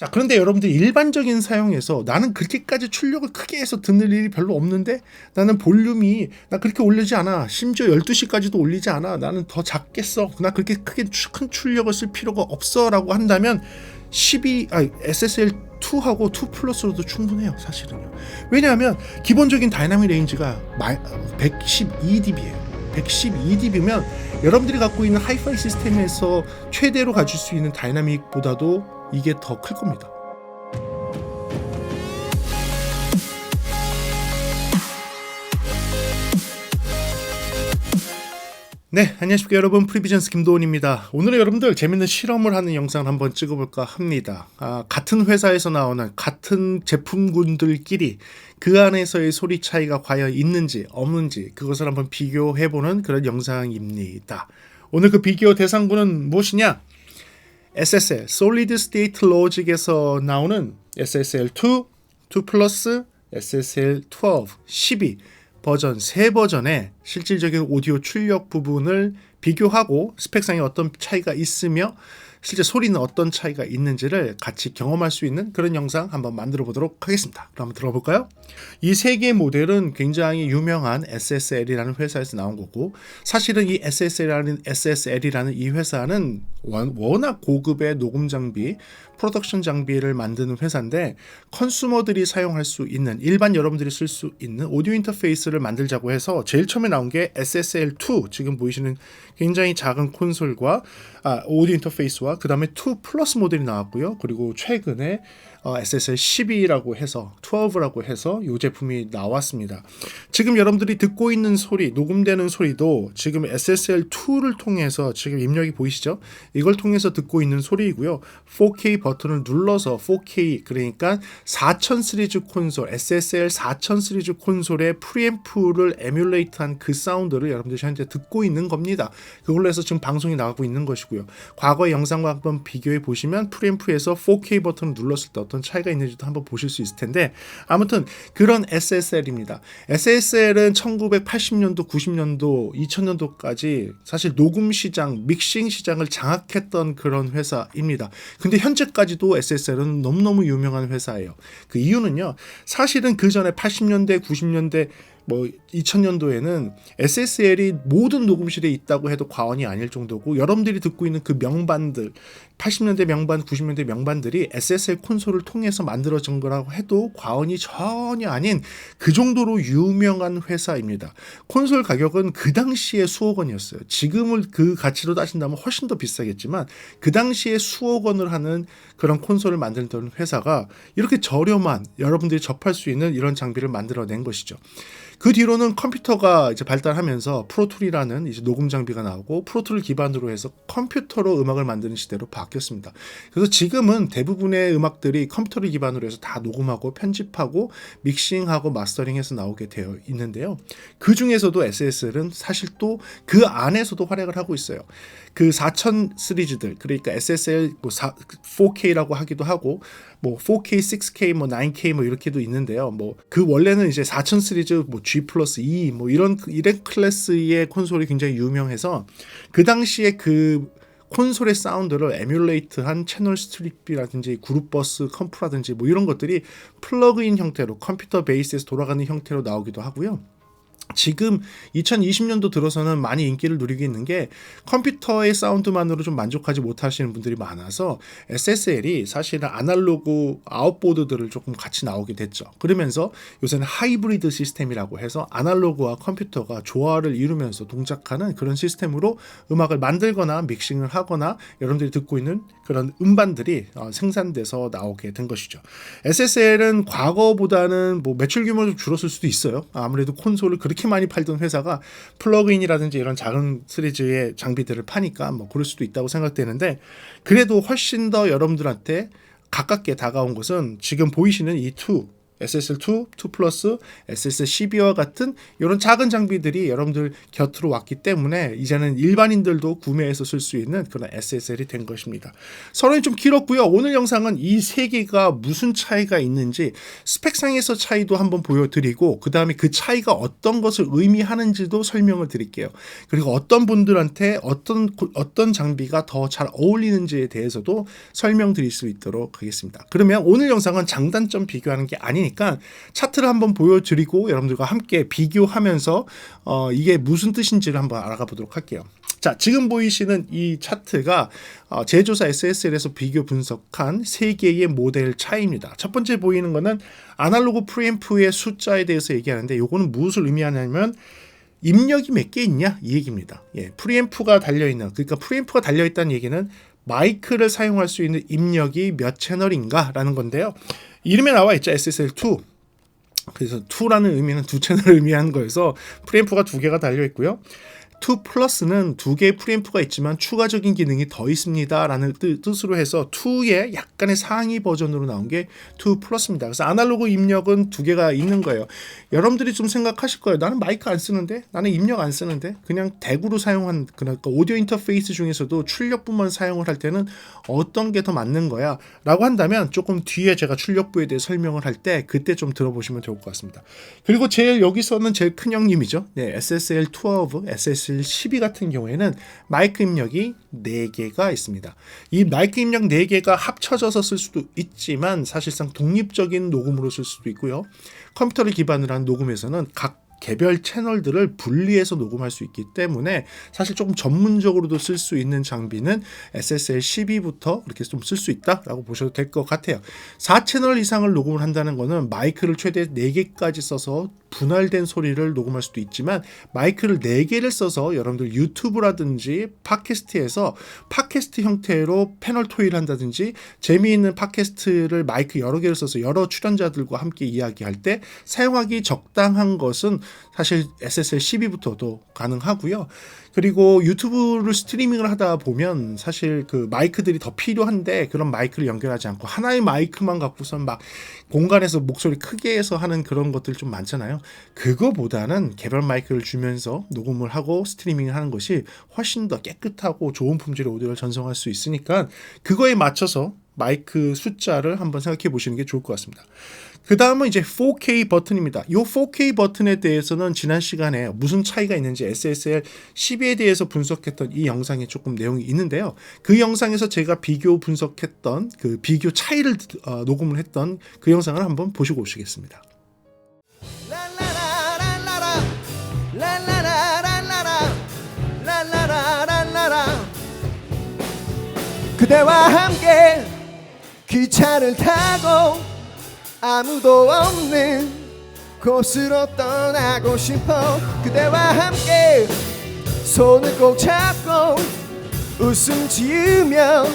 자, 그런데 여러분들 일반적인 사용에서 나는 그렇게까지 출력을 크게 해서 듣는 일이 별로 없는데 나는 볼륨이 나 그렇게 올리지 않아. 심지어 12시까지도 올리지 않아. 나는 더 작게 써. 나 그렇게 크게 큰 출력을 쓸 필요가 없어 라고 한다면 SSL2하고 2 플러스로도 충분해요. 사실은요. 왜냐하면 기본적인 다이나믹 레인지가 112dB예요. 112dB면 여러분들이 갖고 있는 하이파이 시스템에서 최대로 가질 수 있는 다이나믹보다도 이게 더 클 겁니다. 네, 안녕하십니까 여러분. 프리비전스 김도훈입니다. 오늘은 여러분들 재밌는 실험을 하는 영상을 한번 찍어볼까 합니다. 같은 회사에서 나오는 같은 제품군들끼리 그 안에서의 소리 차이가 과연 있는지 없는지 그것을 한번 비교해보는 그런 영상입니다. 오늘 그 비교 대상군은 무엇이냐? SSL, Solid State Logic에서 나오는 SSL2, 2 플러스, SSL12, 12 버전 3버전의 실질적인 오디오 출력 부분을 비교하고 스펙상에 어떤 차이가 있으며 실제 소리는 어떤 차이가 있는지를 같이 경험할 수 있는 그런 영상 한번 만들어 보도록 하겠습니다. 그럼 한번 들어볼까요? 이 세 개의 모델은 굉장히 유명한 SSL이라는 회사에서 나온 거고, 사실은 이 SSL이라는 이 회사는 워낙 고급의 녹음 장비, 프로덕션 장비를 만드는 회사인데 컨슈머들이 사용할 수 있는, 일반 여러분들이 쓸 수 있는 오디오 인터페이스를 만들자고 해서 제일 처음에 나온 게 SSL2, 지금 보이시는 굉장히 작은 콘솔과 오디오 인터페이스와 그 다음에 2 플러스 모델이 나왔고요. 그리고 최근에 SSL12라고 해서 12라고 해서 이 제품이 나왔습니다. 지금 여러분들이 듣고 있는 소리, 녹음되는 소리도 지금 SSL2를 통해서 지금 입력이 보이시죠? 이걸 통해서 듣고 있는 소리이고요. 4K 버튼을 눌러서 4K, 그러니까 4000 시리즈 콘솔, SSL 4000 시리즈 콘솔의 프리앰프를 에뮬레이트한 그 사운드를 여러분들이 현재 듣고 있는 겁니다. 그걸로 해서 지금 방송이 나가고 있는 것이고요. 과거의 영상과 한번 비교해 보시면 프리앰프에서 4K 버튼을 눌렀을 때 어떤 차이가 있는지도 한번 보실 수 있을 텐데, 아무튼 그런 SSL입니다. SSL은 1980년도, 90년도, 2000년도까지 사실 녹음 시장, 믹싱 시장을 장악했던 그런 회사입니다. 근데 현재까지도 SSL은 너무너무 유명한 회사예요. 그 이유는요, 사실은 그 전에 80년대, 90년대, 2000년도에는 SSL이 모든 녹음실에 있다고 해도 과언이 아닐 정도고, 여러분들이 듣고 있는 그 명반들, 80년대 명반, 90년대 명반들이 SSL 콘솔을 통해서 만들어진 거라고 해도 과언이 전혀 아닌 그 정도로 유명한 회사입니다. 콘솔 가격은 그 당시에 수억 원이었어요. 지금을 그 가치로 따진다면 훨씬 더 비싸겠지만 그 당시에 수억 원을 하는 그런 콘솔을 만들던 회사가 이렇게 저렴한, 여러분들이 접할 수 있는 이런 장비를 만들어낸 것이죠. 그 뒤로는 컴퓨터가 이제 발달하면서 프로툴이라는 이제 녹음 장비가 나오고, 프로툴을 기반으로 해서 컴퓨터로 음악을 만드는 시대로 바뀌었습니다. 그래서 지금은 대부분의 음악들이 컴퓨터를 기반으로 해서 다 녹음하고 편집하고 믹싱하고 마스터링해서 나오게 되어 있는데요. 그 중에서도 SSL은 사실 또 그 안에서도 활약을 하고 있어요. 그 4000 시리즈들, 그러니까 SSL 4K라고 하기도 하고 4K, 6K, 9K 이렇게도 있는데요. 그 원래는 이제 4000 시리즈 G 플러스 2 이런 클래스의 콘솔이 굉장히 유명해서 그 당시에 그 콘솔의 사운드를 에뮬레이트한 채널 스트립이라든지 그룹버스 컴프라든지 이런 것들이 플러그인 형태로 컴퓨터 베이스에서 돌아가는 형태로 나오기도 하고요. 지금 2020년도 들어서는 많이 인기를 누리고 있는 게, 컴퓨터의 사운드만으로 좀 만족하지 못하시는 분들이 많아서 SSL이 사실은 아날로그 아웃보드들을 조금 같이 나오게 됐죠. 그러면서 요새는 하이브리드 시스템이라고 해서 아날로그와 컴퓨터가 조화를 이루면서 동작하는 그런 시스템으로 음악을 만들거나 믹싱을 하거나 여러분들이 듣고 있는 그런 음반들이 생산돼서 나오게 된 것이죠. SSL은 과거보다는 매출 규모가 좀 줄었을 수도 있어요. 아무래도 콘솔을 그렇게 많이 팔던 회사가 플러그인이라든지 이런 작은 시리즈의 장비들을 파니까 그럴 수도 있다고 생각되는데, 그래도 훨씬 더 여러분들한테 가깝게 다가온 것은 지금 보이시는 이 SSL2, 2 플러스, SSL12와 같은 이런 작은 장비들이 여러분들 곁으로 왔기 때문에 이제는 일반인들도 구매해서 쓸 수 있는 그런 SSL이 된 것입니다. 서론이 좀 길었고요. 오늘 영상은 이 세 개가 무슨 차이가 있는지 스펙상에서 차이도 한번 보여드리고 그 다음에 그 차이가 어떤 것을 의미하는지도 설명을 드릴게요. 그리고 어떤 분들한테 어떤 장비가 더 잘 어울리는지에 대해서도 설명드릴 수 있도록 하겠습니다. 그러면 오늘 영상은 장단점 비교하는 게 아니니까 차트를 한번 보여드리고 여러분들과 함께 비교하면서 이게 무슨 뜻인지를 한번 알아가 보도록 할게요. 자, 지금 보이시는 이 차트가 제조사 SSL에서 비교 분석한 세 개의 모델 차이입니다. 첫 번째 보이는 거는 아날로그 프리앰프의 숫자에 대해서 얘기하는데 이거는 무엇을 의미하냐면 입력이 몇 개 있냐 이 얘기입니다. 프리앰프가 달려있는, 그러니까 프리앰프가 달려있다는 얘기는 마이크를 사용할 수 있는 입력이 몇 채널인가 라는 건데요. 이름에 나와 있죠. SSL2. 그래서 2라는 의미는 두 채널을 의미하는 거여서 프리앰프가 두 개가 달려있고요. 2 플러스는 두 개의 프리앰프가 있지만 추가적인 기능이 더 있습니다 라는 뜻으로 해서 2의 약간의 상위 버전으로 나온 게 2 플러스입니다. 그래서 아날로그 입력은 두 개가 있는 거예요. 여러분들이 좀 생각하실 거예요. 나는 마이크 안 쓰는데, 나는 입력 안 쓰는데, 그냥 덱으로 사용한, 그러니까 오디오 인터페이스 중에서도 출력부만 사용을 할 때는 어떤 게 더 맞는 거야 라고 한다면 조금 뒤에 제가 출력부에 대해 설명을 할 때 그때 좀 들어보시면 좋을 것 같습니다. 그리고 여기서는 제일 큰 형님이죠. SSL12, SSL12 같은 경우에는 마이크 입력이 4개가 있습니다. 이 마이크 입력 4개가 합쳐져서 쓸 수도 있지만 사실상 독립적인 녹음으로 쓸 수도 있고요. 컴퓨터를 기반으로 한 녹음에서는 각 개별 채널들을 분리해서 녹음할 수 있기 때문에 사실 조금 전문적으로도 쓸 수 있는 장비는 SSL12부터 이렇게 좀 쓸 수 있다라고 보셔도 될 것 같아요. 4채널 이상을 녹음을 한다는 거는 마이크를 최대 4개까지 써서 분할된 소리를 녹음할 수도 있지만 마이크를 4개를 써서 여러분들 유튜브라든지 팟캐스트에서 팟캐스트 형태로 패널 토의를 한다든지 재미있는 팟캐스트를 마이크 여러 개를 써서 여러 출연자들과 함께 이야기할 때 사용하기 적당한 것은 사실 SSL12부터도 가능하고요. 그리고 유튜브를 스트리밍을 하다 보면 사실 그 마이크들이 더 필요한데 그런 마이크를 연결하지 않고 하나의 마이크만 갖고선 막 공간에서 목소리 크게 해서 하는 그런 것들 좀 많잖아요. 그거보다는 개별 마이크를 주면서 녹음을 하고 스트리밍을 하는 것이 훨씬 더 깨끗하고 좋은 품질의 오디오를 전송할 수 있으니까 그거에 맞춰서 마이크 숫자를 한번 생각해 보시는 게 좋을 것 같습니다. 그 다음은 이제 4K 버튼입니다. 이 4K 버튼에 대해서는 지난 시간에 무슨 차이가 있는지 SSL 12에 대해서 분석했던 이 영상에 조금 내용이 있는데요. 그 영상에서 제가 비교 분석했던 그 비교 차이를 녹음을 했던 그 영상을 한번 보시고 오시겠습니다. 그대와 함께 기차를 타고 아무도 없는 곳으로 떠나고 싶어. 그대와 함께 손을 꼭 잡고 웃음 지으며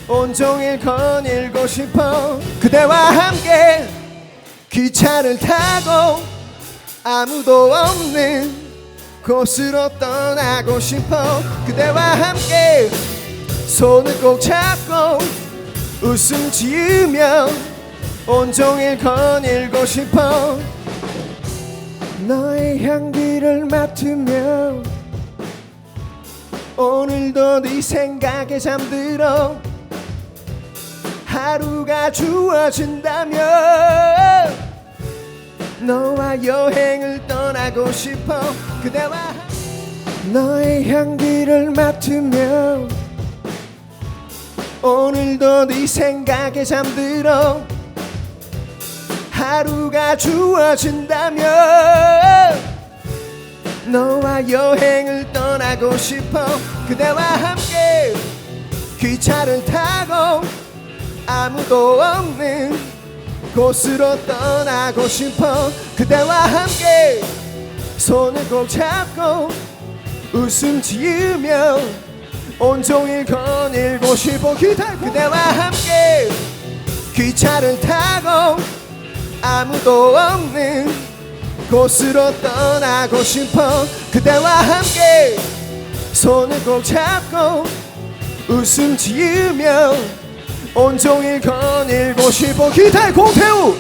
온종일 거닐고 싶어. 그대와 함께 기차를 타고 아무도 없는 곳으로 떠나고 싶어. 그대와 함께 손을 꼭 잡고 웃음 지으며 온종일 거닐고 싶어. 너의 향기를 맡으며 오늘도 네 생각에 잠들어. 하루가 주어진다면 너와 여행을 떠나고 싶어. 그대와 너의 향기를 맡으며 오늘도 네 생각에 잠들어. 하루가 주어진다면 너와 여행을 떠나고 싶어. 그대와 함께 기차를 타고 아무도 없는 곳으로 떠나고 싶어. 그대와 함께 손을 꼭 잡고 웃음 지으며 온종일 거닐고 싶어. 그대와 함께 기차를 타고 아무도 없는 곳으로 떠나고 싶어. 그대와 함께 손을 꼭 잡고 웃음 지으며 온종일 거닐고 싶어. 기타의 공태우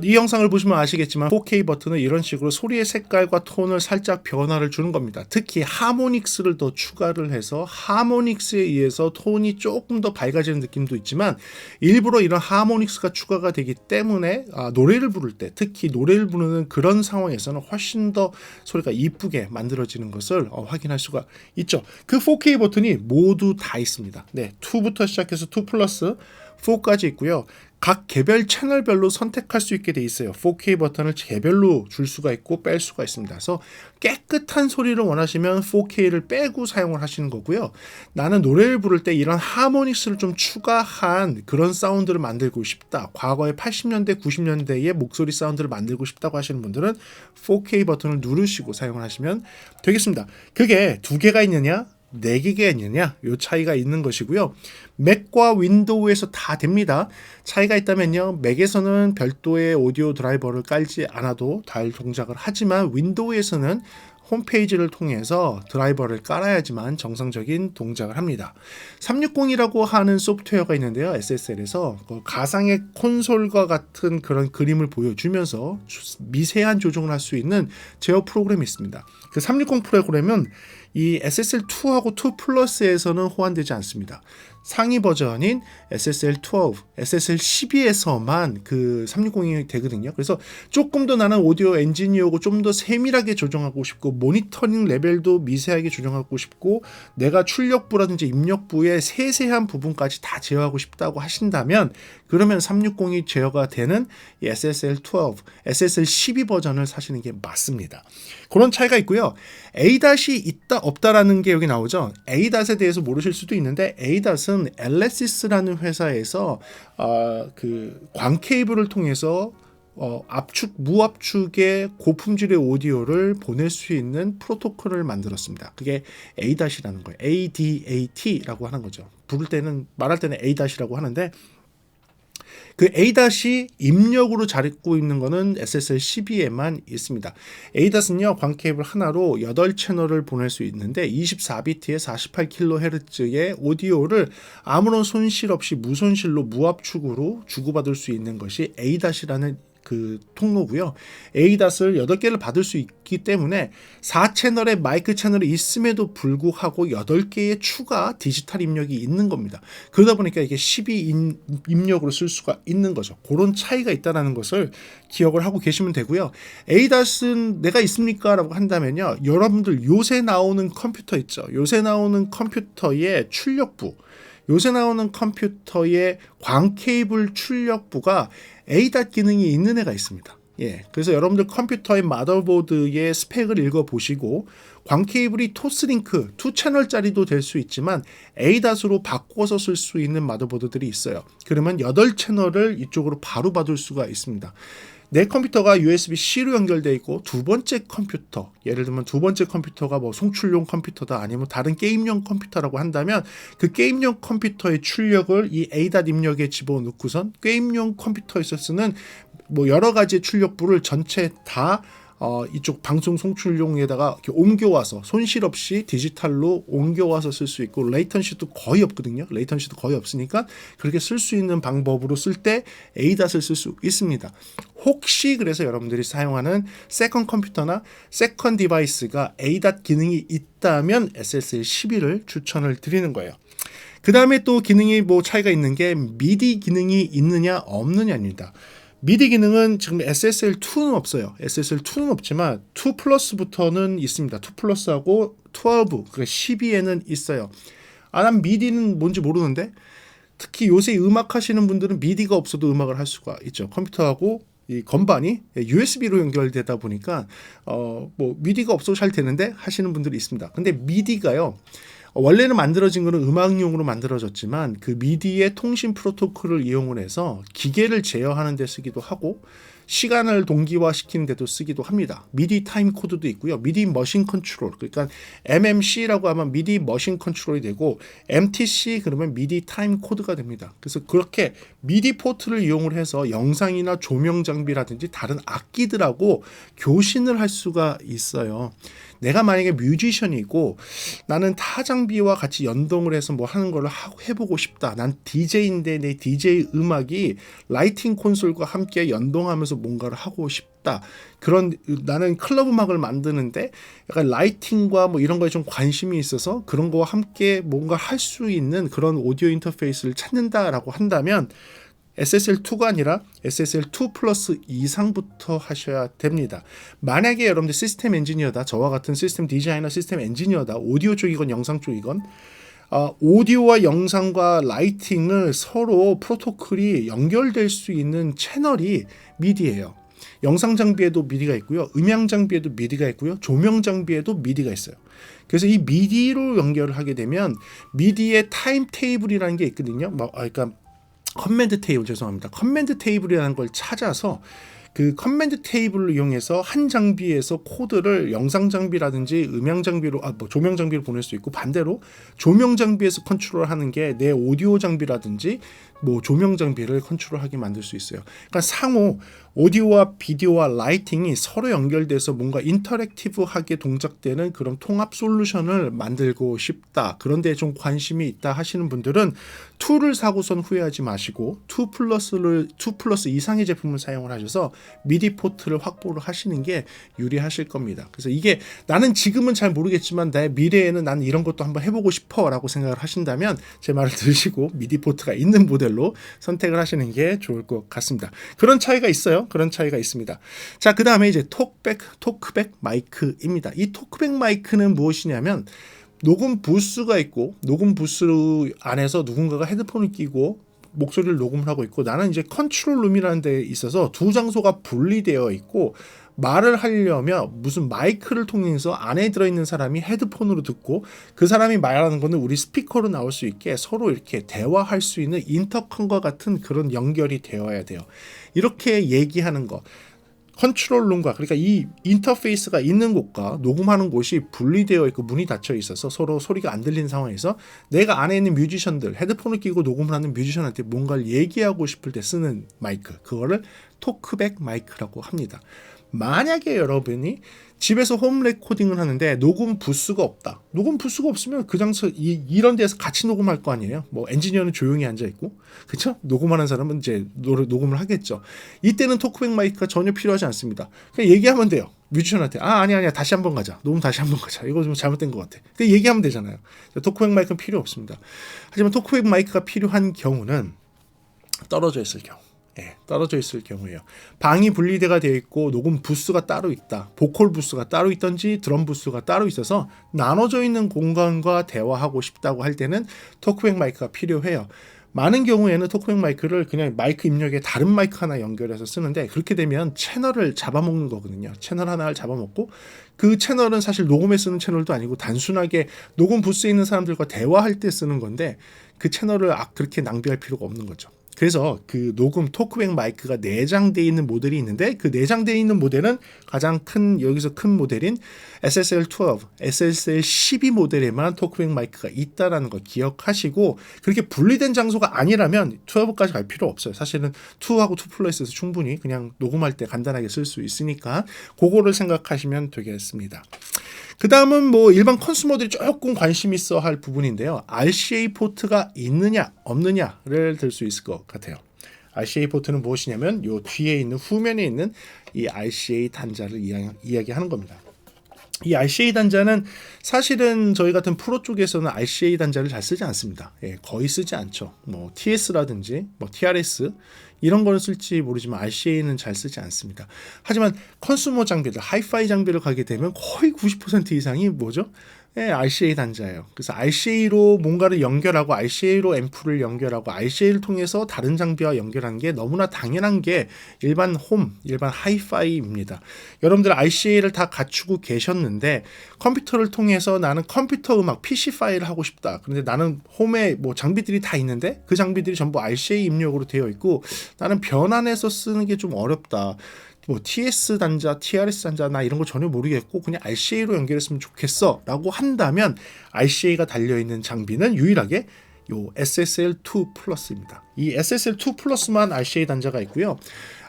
이 영상을 보시면 아시겠지만 4K 버튼은 이런 식으로 소리의 색깔과 톤을 살짝 변화를 주는 겁니다. 특히 하모닉스를 더 추가를 해서 하모닉스에 의해서 톤이 조금 더 밝아지는 느낌도 있지만 일부러 이런 하모닉스가 추가가 되기 때문에 노래를 부를 때, 특히 노래를 부르는 그런 상황에서는 훨씬 더 소리가 이쁘게 만들어지는 것을 확인할 수가 있죠. 그 4K 버튼이 모두 다 있습니다. 네, 2부터 시작해서 2 플러스 4까지 있고요. 각 개별 채널별로 선택할 수 있게 돼 있어요. 4K 버튼을 개별로 줄 수가 있고 뺄 수가 있습니다. 그래서 깨끗한 소리를 원하시면 4K를 빼고 사용을 하시는 거고요. 나는 노래를 부를 때 이런 하모닉스를 좀 추가한 그런 사운드를 만들고 싶다. 과거에 80년대, 90년대의 목소리 사운드를 만들고 싶다고 하시는 분들은 4K 버튼을 누르시고 사용을 하시면 되겠습니다. 그게 2개가 있느냐? 4개가 있느냐? 요 차이가 있는 것이고요. 맥과 윈도우에서 다 됩니다. 차이가 있다면요. 맥에서는 별도의 오디오 드라이버를 깔지 않아도 달 동작을 하지만 윈도우에서는 홈페이지를 통해서 드라이버를 깔아야지만 정상적인 동작을 합니다. 360이라고 하는 소프트웨어가 있는데요. SSL에서 가상의 콘솔과 같은 그런 그림을 보여주면서 미세한 조정을 할 수 있는 제어 프로그램이 있습니다. 그 360 프로그램은 이 SSL2하고 2 플러스에서는 호환되지 않습니다. 상위 버전인 SSL12, SSL12에서만 그 360이 되거든요. 그래서 조금 더 나는 오디오 엔지니어고 좀 더 세밀하게 조정하고 싶고 모니터링 레벨도 미세하게 조정하고 싶고 내가 출력부라든지 입력부의 세세한 부분까지 다 제어하고 싶다고 하신다면 그러면 360이 제어가 되는 이 SSL12, SSL12 버전을 사시는 게 맞습니다. 그런 차이가 있고요. ADAT이 있다 없다라는 게 여기 나오죠. ADAT에 대해서 모르실 수도 있는데 ADAT은 엘레시스라는 회사에서 그 광 케이블을 통해서 압축, 무압축의 고품질의 오디오를 보낼 수 있는 프로토콜을 만들었습니다. 그게 ADAT이라는 거예요. ADAT라고 하는 거죠. 말할 때는 ADAT이라고 하는데 그 ADAT이 입력으로 잘 있고 있는 거는 SSL12에만 있습니다. ADAT은요, 광 케이블 하나로 8채널을 보낼 수 있는데 24비트에 48kHz의 오디오를 아무런 손실 없이 무손실로 무압축으로 주고받을 수 있는 것이 ADAT이라는 그 통로고요. ADAT을 8개를 받을 수 있기 때문에 4채널의 마이크 채널이 있음에도 불구하고 8개의 추가 디지털 입력이 있는 겁니다. 그러다 보니까 이게 12 입력으로 쓸 수가 있는 거죠. 그런 차이가 있다는 것을 기억을 하고 계시면 되고요. ADAT은 내가 있습니까? 라고 한다면요. 여러분들 요새 나오는 컴퓨터 있죠. 요새 나오는 컴퓨터의 출력부, 요새 나오는 컴퓨터의 광 케이블 출력부가 ADAT 기능이 있는 애가 있습니다. 예, 그래서 여러분들 컴퓨터의 마더보드의 스펙을 읽어보시고 광 케이블이 토스링크 2채널짜리도 될 수 있지만 ADAT으로 바꿔서 쓸 수 있는 마더보드들이 있어요. 그러면 8채널을 이쪽으로 바로 받을 수가 있습니다. 내 컴퓨터가 USB-C로 연결되어 있고 두 번째 컴퓨터, 예를 들면 두 번째 컴퓨터가 뭐 송출용 컴퓨터다 아니면 다른 게임용 컴퓨터라고 한다면 그 게임용 컴퓨터의 출력을 이 ADAT 입력에 집어넣고선 게임용 컴퓨터에서 쓰는 뭐 여러 가지 출력부를 전체 다 이쪽 방송 송출용에다가 이렇게 옮겨와서 손실 없이 디지털로 옮겨와서 쓸 수 있고 레이턴시도 거의 없거든요. 레이턴시도 거의 없으니까 그렇게 쓸 수 있는 방법으로 쓸 때 ADAT을 쓸 수 있습니다. 혹시 그래서 여러분들이 사용하는 세컨 컴퓨터나 세컨 디바이스가 ADAT 기능이 있다면 SSL12를 추천을 드리는 거예요. 그 다음에 또 기능이 뭐 차이가 있는 게 MIDI 기능이 있느냐 없느냐입니다. MIDI 기능은 지금 SSL2는 없어요. SSL2는 없지만 2 플러스부터는 있습니다. 2 플러스하고 12, 그러니까 12에는 있어요. 난 MIDI는 뭔지 모르는데 특히 요새 음악 하시는 분들은 MIDI가 없어도 음악을 할 수가 있죠. 컴퓨터하고 이 건반이 USB로 연결되다 보니까 뭐 MIDI가 없어도 잘 되는데 하시는 분들이 있습니다. 근데 MIDI가요. 원래는 만들어진 거는 음악용으로 만들어졌지만 그 미디의 통신 프로토콜을 이용을 해서 기계를 제어하는 데 쓰기도 하고 시간을 동기화시키는 데도 쓰기도 합니다. 미디 타임 코드도 있고요. 미디 머신 컨트롤, 그러니까 MMC라고 하면 미디 머신 컨트롤이 되고 MTC 그러면 미디 타임 코드가 됩니다. 그래서 그렇게 미디 포트를 이용을 해서 영상이나 조명 장비라든지 다른 악기들하고 교신을 할 수가 있어요. 내가 만약에 뮤지션이고 나는 타 장비와 같이 연동을 해서 뭐 하는 걸 해보고 싶다. 난 DJ인데 내 DJ 음악이 라이팅 콘솔과 함께 연동하면서 뭔가를 하고 싶다. 그런 나는 클럽 음악을 만드는데 약간 라이팅과 뭐 이런 거에 좀 관심이 있어서 그런 거와 함께 뭔가 할 수 있는 그런 오디오 인터페이스를 찾는다라고 한다면 SSL2가 아니라 SSL2 플러스 이상부터 하셔야 됩니다. 만약에 여러분들 시스템 엔지니어다, 저와 같은 시스템 디자이너, 시스템 엔지니어다, 오디오 쪽이건 영상 쪽이건 오디오와 영상과 라이팅을 서로 프로토콜이 연결될 수 있는 채널이 미디예요. 영상 장비에도 미디가 있고요, 음향 장비에도 미디가 있고요, 조명 장비에도 미디가 있어요. 그래서 이 미디로 연결을 하게 되면 미디의 타임 테이블이라는 게 있거든요. 그러니까 커맨드 테이블, 죄송합니다. 커맨드 테이블이라는 걸 찾아서 그 커맨드 테이블을 이용해서 한 장비에서 코드를 영상 장비라든지 음향 장비로 조명 장비로 보낼 수 있고, 반대로 조명 장비에서 컨트롤하는 게 내 오디오 장비라든지 뭐 조명 장비를 컨트롤하게 만들 수 있어요. 그러니까 상호 오디오와 비디오와 라이팅이 서로 연결돼서 뭔가 인터랙티브하게 동작되는 그런 통합 솔루션을 만들고 싶다. 그런데 좀 관심이 있다 하시는 분들은 2를 사고선 후회하지 마시고 2 플러스 이상의 제품을 사용을 하셔서 미디 포트를 확보를 하시는 게 유리하실 겁니다. 그래서 이게 나는 지금은 잘 모르겠지만 내 미래에는 나는 이런 것도 한번 해보고 싶어 라고 생각을 하신다면 제 말을 들으시고 미디 포트가 있는 모델로 선택을 하시는 게 좋을 것 같습니다. 그런 차이가 있어요. 그런 차이가 있습니다. 자, 그 다음에 이제 토크백 마이크입니다. 이 토크백 마이크는 무엇이냐면 녹음 부스가 있고, 녹음 부스 안에서 누군가가 헤드폰을 끼고 목소리를 녹음을 하고 있고, 나는 이제 컨트롤룸이라는 데 있어서 두 장소가 분리되어 있고, 말을 하려면 무슨 마이크를 통해서 안에 들어있는 사람이 헤드폰으로 듣고 그 사람이 말하는 거는 우리 스피커로 나올 수 있게 서로 이렇게 대화할 수 있는 인터컴과 같은 그런 연결이 되어야 돼요. 이렇게 얘기하는 거, 컨트롤룸과, 그러니까 이 인터페이스가 있는 곳과 녹음하는 곳이 분리되어 있고 문이 닫혀 있어서 서로 소리가 안 들리는 상황에서 내가 안에 있는 뮤지션들, 헤드폰을 끼고 녹음을 하는 뮤지션한테 뭔가를 얘기하고 싶을 때 쓰는 마이크, 그거를 토크백 마이크라고 합니다. 만약에 여러분이 집에서 홈 레코딩을 하는데 녹음 부스가 없다. 녹음 부스가 없으면 그 장소 이런 데서 같이 녹음할 거 아니에요. 뭐 엔지니어는 조용히 앉아 있고, 그렇죠? 녹음하는 사람은 이제 녹음을 하겠죠. 이때는 토크백 마이크가 전혀 필요하지 않습니다. 그냥 얘기하면 돼요. 뮤지션한테 아니야 다시 한번 가자. 녹음 다시 한번 가자. 이거 좀 잘못된 것 같아. 그냥 얘기하면 되잖아요. 토크백 마이크는 필요 없습니다. 하지만 토크백 마이크가 필요한 경우는 떨어져 있을 경우. 떨어져 있을 경우에요. 방이 분리대가 되어 있고 녹음 부스가 따로 있다. 보컬 부스가 따로 있던지 드럼 부스가 따로 있어서 나눠져 있는 공간과 대화하고 싶다고 할 때는 토크백 마이크가 필요해요. 많은 경우에는 토크백 마이크를 그냥 마이크 입력에 다른 마이크 하나 연결해서 쓰는데, 그렇게 되면 채널을 잡아먹는 거거든요. 채널 하나를 잡아먹고 그 채널은 사실 녹음에 쓰는 채널도 아니고 단순하게 녹음 부스에 있는 사람들과 대화할 때 쓰는 건데 그 채널을 그렇게 낭비할 필요가 없는 거죠. 그래서 그 녹음 토크백 마이크가 내장되어 있는 모델이 있는데, 그 내장되어 있는 모델은 가장 여기서 큰 모델인 SSL12, SSL12 모델에만 토크백 마이크가 있다라는 거 기억하시고, 그렇게 분리된 장소가 아니라면 12까지 갈 필요 없어요. 사실은 2하고 2 플러스에서 충분히 그냥 녹음할 때 간단하게 쓸 수 있으니까 그거를 생각하시면 되겠습니다. 그 다음은 뭐 일반 컨슈머들이 조금 관심 있어 할 부분인데요. RCA 포트가 있느냐 없느냐를 들 수 있을 것 같아요. RCA 포트는 무엇이냐면 요 뒤에 있는 후면에 있는 이 RCA 단자를 이야기하는 겁니다. 이 RCA 단자는 사실은 저희 같은 프로 쪽에서는 RCA 단자를 잘 쓰지 않습니다. 거의 쓰지 않죠. 뭐 TS라든지 뭐 TRS 이런 거는 쓸지 모르지만 RCA는 잘 쓰지 않습니다. 하지만 컨슈머 장비들, 하이파이 장비를 가게 되면 거의 90% 이상이 뭐죠? RCA 단자예요. 그래서 RCA로 뭔가를 연결하고 RCA로 앰프를 연결하고 RCA를 통해서 다른 장비와 연결하는 게 너무나 당연한 게 일반 하이파이입니다. 여러분들 RCA를 다 갖추고 계셨는데 컴퓨터를 통해서 나는 컴퓨터 음악 PC 파일을 하고 싶다. 그런데 나는 홈에 뭐 장비들이 다 있는데 그 장비들이 전부 RCA 입력으로 되어 있고 나는 변환해서 쓰는 게 좀 어렵다. 뭐 TS 단자, TRS 단자 나 이런 거 전혀 모르겠고 그냥 RCA로 연결했으면 좋겠어 라고 한다면 RCA가 달려있는 장비는 유일하게 요 SSL2 플러스입니다. 이 SSL2 플러스만 RCA 단자가 있고요.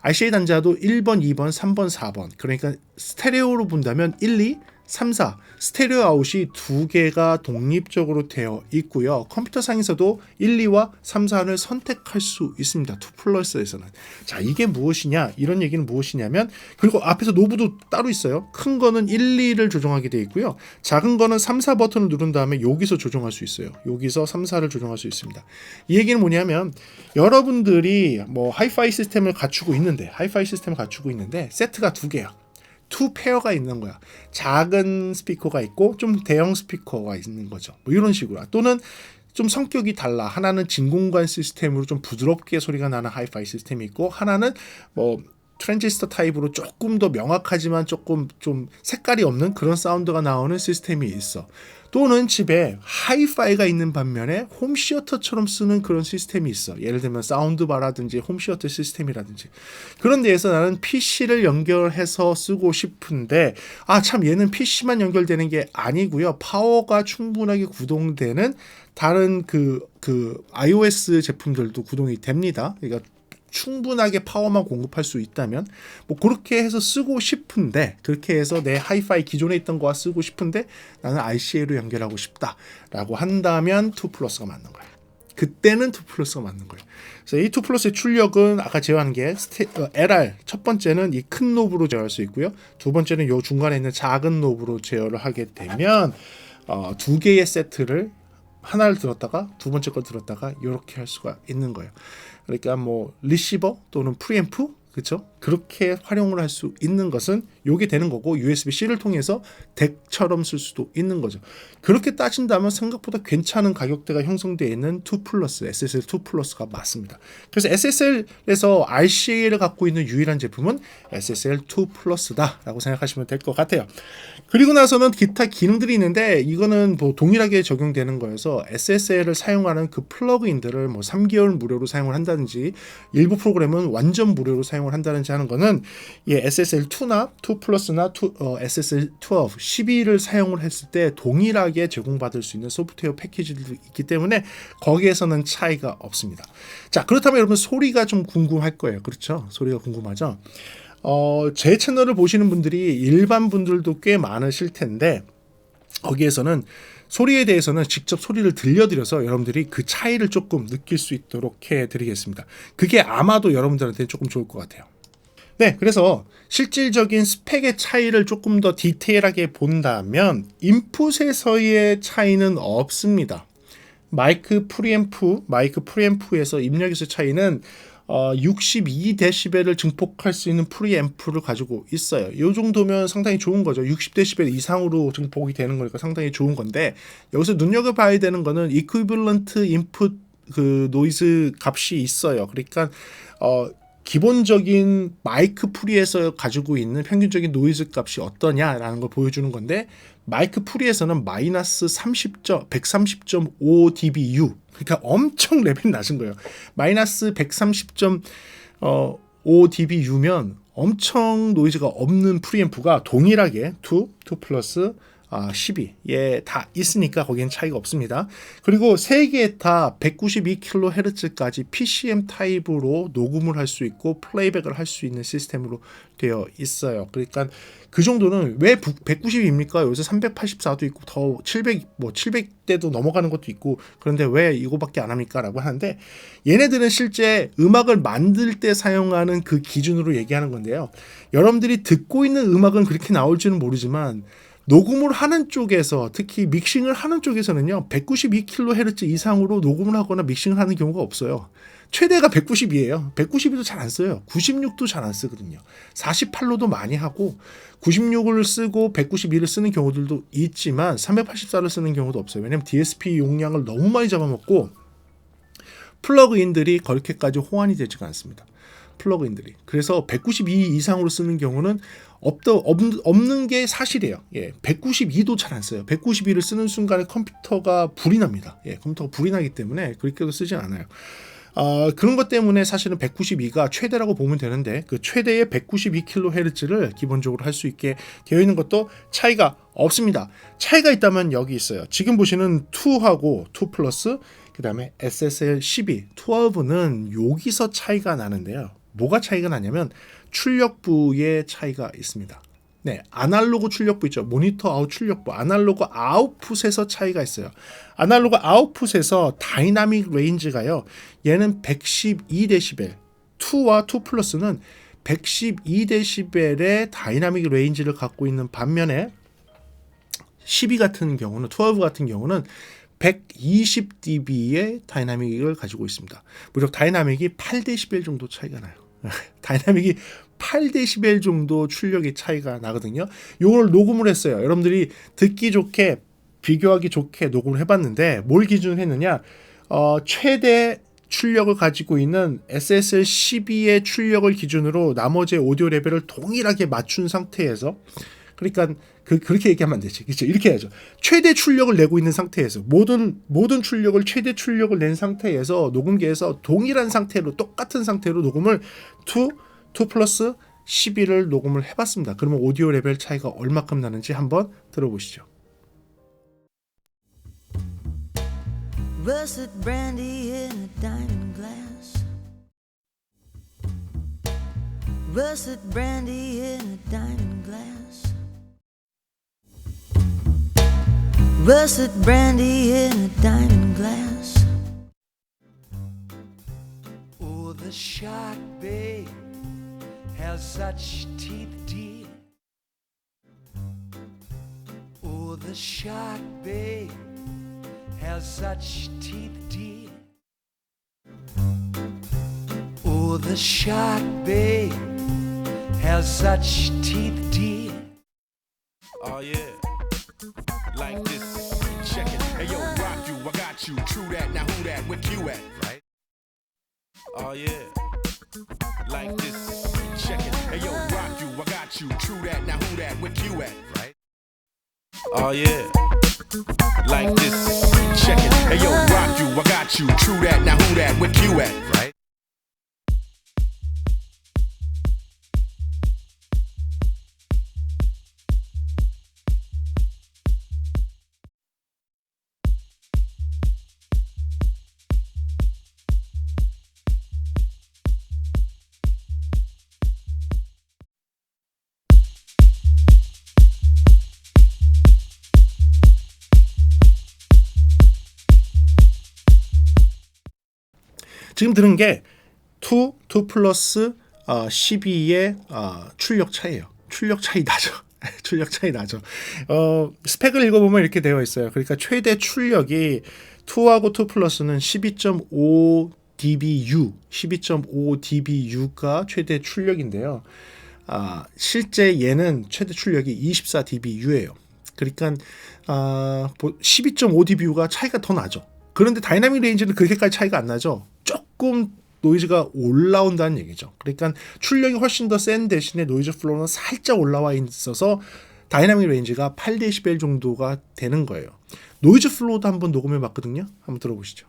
RCA 단자도 1번, 2번, 3번, 4번, 그러니까 스테레오로 본다면 1, 2, 3사 스테레오 아웃이 두 개가 독립적으로 되어 있고요. 컴퓨터 상에서도 1, 2와 3, 4를 선택할 수 있습니다. 2 플러스에서는. 자, 이게 무엇이냐? 이런 얘기는 무엇이냐면, 그리고 앞에서 노브도 따로 있어요. 큰 거는 1, 2를 조정하게 되어 있고요. 작은 거는 3, 4 버튼을 누른 다음에 여기서 조정할 수 있어요. 여기서 3, 4를 조정할 수 있습니다. 이 얘기는 뭐냐면, 여러분들이 뭐 하이파이 시스템을 갖추고 있는데 세트가 두 개야. 투 페어가 있는 거야. 작은 스피커가 있고 좀 대형 스피커가 있는 거죠. 뭐 이런 식으로. 또는 좀 성격이 달라. 하나는 진공관 시스템으로 좀 부드럽게 소리가 나는 하이파이 시스템이 있고, 하나는 뭐 트랜지스터 타입으로 조금 더 명확하지만 조금 좀 색깔이 없는 그런 사운드가 나오는 시스템이 있어. 또는 집에 하이파이가 있는 반면에 홈시어터처럼 쓰는 그런 시스템이 있어. 예를 들면 사운드바라든지 홈시어터 시스템이라든지. 그런 데에서 나는 PC를 연결해서 쓰고 싶은데, 참 얘는 PC만 연결되는 게 아니고요. 파워가 충분하게 구동되는 다른 그 iOS 제품들도 구동이 됩니다. 그러니까 충분하게 파워만 공급할 수 있다면 뭐 그렇게 해서 쓰고 싶은데, 그렇게 해서 내 하이파이 기존에 있던 거와 쓰고 싶은데 나는 RCA로 연결하고 싶다라고 한다면 2 플러스가 맞는 거예요. 그때는 2 플러스가 맞는 거예요. 그래서 이 2 플러스의 출력은 아까 제어한 게 LR, 첫 번째는 이 큰 노브로 제어할 수 있고요. 두 번째는 요 중간에 있는 작은 노브로 제어를 하게 되면 두 개의 세트를 하나를 들었다가 두 번째 걸 들었다가 이렇게 할 수가 있는 거예요. 그러니까 뭐 리시버 또는 프리앰프, 그렇죠? 그렇게 활용을 할 수 있는 것은 요게 되는 거고, USB-C를 통해서 덱처럼 쓸 수도 있는 거죠. 그렇게 따진다면 생각보다 괜찮은 가격대가 형성되어 있는 2 플러스, SSL 2 플러스가 맞습니다. 그래서 SSL에서 RCA를 갖고 있는 유일한 제품은 SSL 2 플러스다라고 생각하시면 될 것 같아요. 그리고 나서는 기타 기능들이 있는데, 이거는 뭐 동일하게 적용되는 거여서 SSL을 사용하는 그 플러그인들을 뭐 3개월 무료로 사용을 한다든지, 일부 프로그램은 완전 무료로 사용을 한다든지 하는 거는 SSL2나 2 플러스나 SSL12, 12를 사용을 했을 때 동일하게 제공받을 수 있는 소프트웨어 패키지들이 있기 때문에 거기에서는 차이가 없습니다. 자, 그렇다면 여러분 소리가 좀 궁금할 거예요. 그렇죠? 소리가 궁금하죠? 제 채널을 보시는 분들이 일반 분들도 꽤 많으실 텐데, 거기에서는 소리에 대해서는 직접 소리를 들려드려서 여러분들이 그 차이를 조금 느낄 수 있도록 해드리겠습니다. 그게 아마도 여러분들한테 조금 좋을 것 같아요. 네, 그래서 실질적인 스펙의 차이를 조금 더 디테일하게 본다면 인풋에서의 차이는 없습니다. 마이크 프리앰프에서 입력에서 차이는 62dB를 증폭할 수 있는 프리앰프를 가지고 있어요. 이 정도면 상당히 좋은 거죠. 60dB 이상으로 증폭이 되는 거니까 상당히 좋은 건데, 여기서 눈여겨봐야 되는 거는 이퀴벌런트 인풋 그 노이즈 값이 있어요. 그러니까 기본적인 마이크 프리에서 가지고 있는 평균적인 노이즈 값이 어떠냐라는 걸 보여주는 건데, 마이크 프리에서는 마이너스 130.5 dBu, 그러니까 엄청 레벨이 낮은 거예요. 마이너스 130.5 dBu면 엄청 노이즈가 없는 프리앰프가 동일하게 2 플러스 12에 다 있으니까 거기엔 차이가 없습니다. 그리고 세 개 다 192kHz까지 PCM 타입으로 녹음을 할 수 있고 플레이백을 할 수 있는 시스템으로 되어 있어요. 그러니까 그 정도는 왜 190입니까? 여기서 384도 있고 더 700대도 넘어가는 것도 있고, 그런데 왜 이거밖에 안 합니까? 라고 하는데, 얘네들은 실제 음악을 만들 때 사용하는 그 기준으로 얘기하는 건데요. 여러분들이 듣고 있는 음악은 그렇게 나올지는 모르지만 녹음을 하는 쪽에서, 특히 믹싱을 하는 쪽에서는요, 192kHz 이상으로 녹음을 하거나 믹싱을 하는 경우가 없어요. 최대가 192예요. 192도 잘 안 써요. 96도 잘 안 쓰거든요. 48로도 많이 하고 96을 쓰고 192를 쓰는 경우들도 있지만 384를 쓰는 경우도 없어요. 왜냐면 DSP 용량을 너무 많이 잡아먹고 플러그인들이 그렇게까지 호환이 되지가 않습니다. 플러그인들이. 그래서 192 이상으로 쓰는 경우는 없는 게 사실이에요. 192도 잘 안 써요. 192를 쓰는 순간에 컴퓨터가 불이 납니다. 컴퓨터가 불이 나기 때문에 그렇게도 쓰진 않아요. 그런 것 때문에 사실은 192가 최대라고 보면 되는데, 그 최대의 192kHz를 기본적으로 할 수 있게 되어 있는 것도 차이가 없습니다. 차이가 있다면 여기 있어요. 지금 보시는 2하고 2 플러스, 그 다음에 SSL 12는 여기서 차이가 나는데요. 뭐가 차이가 나냐면 출력부의 차이가 있습니다. 네, 아날로그 출력부 있죠. 모니터 아웃 출력부, 아날로그 아웃풋에서 차이가 있어요. 아날로그 아웃풋에서 다이나믹 레인지가요. 얘는 112dB, 2와 2 플러스는 112dB의 다이나믹 레인지를 갖고 있는 반면에 12 같은 경우는 12 같은 경우는 120dB의 다이나믹을 가지고 있습니다. 무려 다이나믹이 8dB 정도 차이가 나요. 다이나믹이 8dB 정도 출력의 차이가 나거든요. 이걸 녹음을 했어요. 여러분들이 듣기 좋게 비교하기 좋게 녹음을 해봤는데 뭘 기준으로 했느냐? 최대 출력을 가지고 있는 SSL12의 출력을 기준으로 나머지 오디오 레벨을 동일하게 맞춘 상태에서, 그러니까 그렇게 얘기하면 안 되지. 그렇죠? 이렇게 해야죠. 최대 출력을 내고 있는 상태에서 모든 출력을 최대 출력을 낸 상태에서 녹음기에서 동일한 상태로 똑같은 상태로 녹음을 2 플러스 12를 녹음을 해봤습니다. 그러면 오디오 레벨 차이가 얼마큼 나는지 한번 들어보시죠. Russet brandy in a diamond glass. Russet brandy in a diamond glass. Russet brandy in a diamond glass. Oh, the shark, babe, has such teeth, dear. Oh, the shark, babe, has such teeth, dear. Oh, the shark, babe, has such teeth, dear. Oh yeah, like this. Check it. Hey yo, rock you, I got you. True that. Now who that? Where you at? Right. Oh yeah, like this. Check it. Hey yo, rock you, I got you. True that. Now who that? Where you at? Right. Oh yeah, like this. Check it. Hey yo, rock you, I got you. True that. Now who that? Where you at? Right. 지금 들은 게 2 플러스 12의 출력 차이예요. 출력 차이 나죠. 출력 차이 나죠. 스펙을 읽어보면 이렇게 되어 있어요. 그러니까 최대 출력이 2하고 2 플러스는 12.5 dBu, 12.5 dBu가 최대 출력인데요. 실제 얘는 최대 출력이 24 dBu예요. 그러니까 12.5 dBu가 차이가 더 나죠. 그런데 다이나믹 레인지는 그렇게까지 차이가 안 나죠. 조금 노이즈가 올라온다는 얘기죠. 그러니까 출력이 훨씬 더 센 대신에 노이즈 플로우는 살짝 올라와 있어서 다이나믹 레인지가 8dB 정도가 되는 거예요. 노이즈 플로우도 한번 녹음해 봤거든요. 한번 들어보시죠.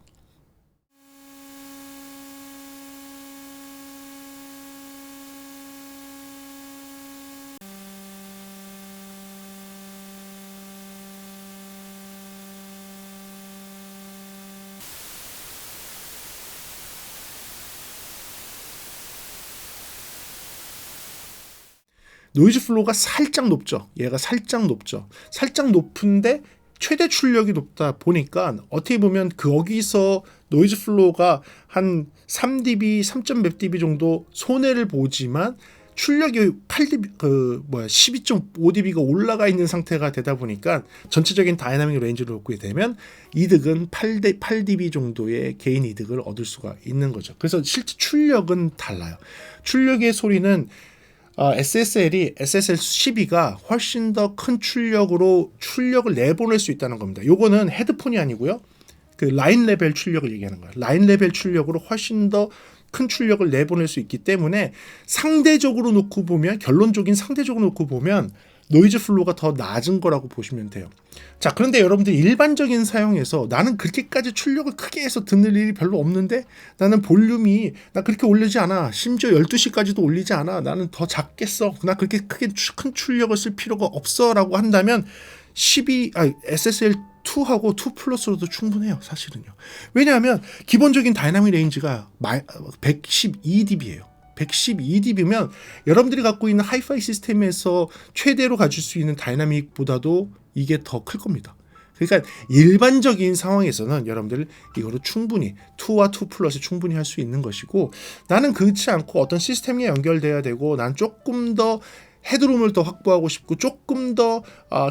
노이즈 플로우가 살짝 높죠. 얘가 살짝 높죠. 살짝 높은데 최대 출력이 높다 보니까 어떻게 보면 거기서 노이즈 플로우가 한 3dB, 3몇 dB 정도 손해를 보지만 출력이 12.5dB가 올라가 있는 상태가 되다 보니까 전체적인 다이나믹 레인지를 놓게 되면 이득은 8dB 정도의 개인 이득을 얻을 수가 있는 거죠. 그래서 실제 출력은 달라요. 출력의 소리는 SSL이 SSL12가 훨씬 더 큰 출력으로 출력을 내보낼 수 있다는 겁니다. 요거는 헤드폰이 아니고요. 그 라인 레벨 출력을 얘기하는 거예요. 라인 레벨 출력으로 훨씬 더 큰 출력을 내보낼 수 있기 때문에 상대적으로 놓고 보면 결론적인 상대적으로 놓고 보면 노이즈 플로우가 더 낮은 거라고 보시면 돼요. 자, 그런데 여러분들 일반적인 사용에서 나는 그렇게까지 출력을 크게 해서 듣는 일이 별로 없는데 나는 볼륨이 나 그렇게 올리지 않아. 심지어 12시까지도 올리지 않아. 나는 더 작게 써. 나 그렇게 크게 큰 출력을 쓸 필요가 없어 라고 한다면 SSL2하고 2 플러스로도 충분해요. 사실은요. 왜냐하면 기본적인 다이나믹 레인지가 112dB예요. 112dB면 여러분들이 갖고 있는 하이파이 시스템에서 최대로 가질 수 있는 다이나믹보다도 이게 더 클 겁니다. 그러니까 일반적인 상황에서는 여러분들 이거로 충분히 2와 2 플러스 충분히 할 수 있는 것이고, 나는 그렇지 않고 어떤 시스템이 연결돼야 되고 난 조금 더 헤드룸을 더 확보하고 싶고 조금 더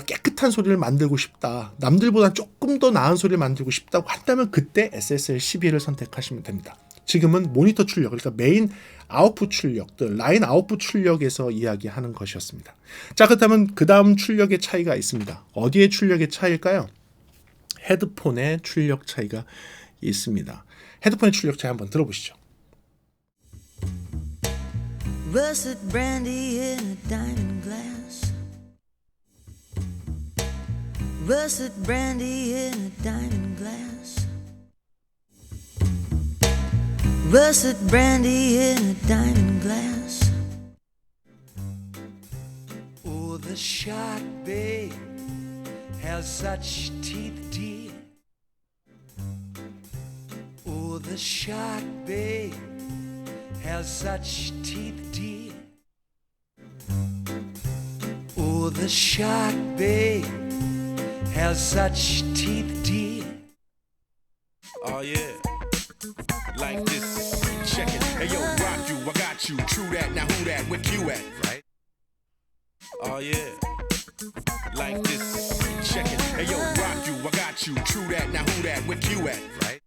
깨끗한 소리를 만들고 싶다, 남들보다 조금 더 나은 소리를 만들고 싶다고 한다면 그때 SSL12를 선택하시면 됩니다. 지금은 모니터 출력, 그러니까 메인 아웃풋 출력들, 라인 아웃풋 출력에서 이야기하는 것이었습니다. 자, 그렇다면 그 다음 출력의 차이가 있습니다. 어디에 출력의 차이일까요? 헤드폰의 출력 차이가 있습니다. 헤드폰의 출력 차이 한번 들어보시죠. Russet brandy in a diamond glass. Russet brandy in a diamond glass. Russet brandy in a diamond glass. Oh, the shark, babe, has such teeth, dear. Oh, the shark, babe, has such teeth, dear. Oh, the shark, babe, has such teeth, dear. Oh yeah, like this. Check it. Hey yo, rock you, I got you. True that. Now who that? Where Q at? Right. Oh yeah, like this. Check it. Hey yo, rock you, I got you. True that. Now who that? Where Q at? Right.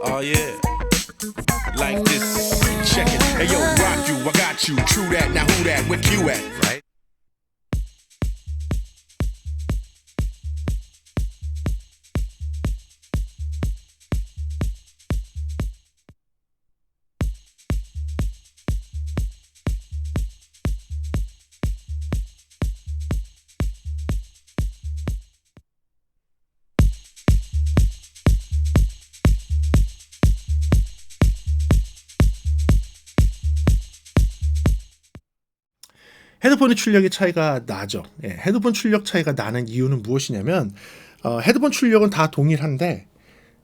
Oh yeah, like this. Check it. Hey yo, rock you, I got you. True that. Now who that? Where Q at? Right. 헤드폰의 출력의 차이가 나죠. 예, 헤드폰 출력 차이가 나는 이유는 무엇이냐면 헤드폰 출력은 다 동일한데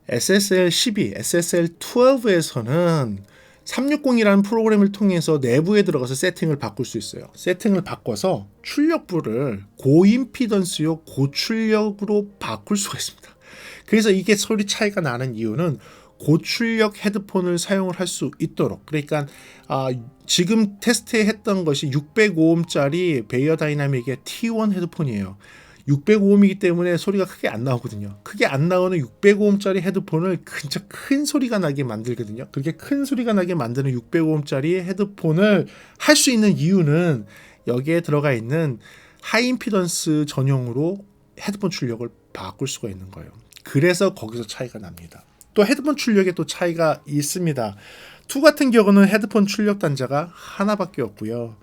SSL12, SSL12에서는 360이라는 프로그램을 통해서 내부에 들어가서 세팅을 바꿀 수 있어요. 세팅을 바꿔서 출력부를 고임피던스요 고출력으로 바꿀 수가 있습니다. 그래서 이게 소리 차이가 나는 이유는 고출력 헤드폰을 사용을 할 수 있도록, 그러니까 지금 테스트했던 것이 605음짜리 베이어 다이나믹의 T1 헤드폰이에요. 605음이기 때문에 소리가 크게 안 나오거든요. 크게 안 나오는 605음짜리 헤드폰을 진짜 큰 소리가 나게 만들거든요. 그렇게 큰 소리가 나게 만드는 605음짜리 헤드폰을 할 수 있는 이유는 여기에 들어가 있는 하이임피던스 전용으로 헤드폰 출력을 바꿀 수가 있는 거예요. 그래서 거기서 차이가 납니다. 또 헤드폰 출력에 또 차이가 있습니다. 2 같은 경우는 헤드폰 출력 단자가 하나밖에 없고요.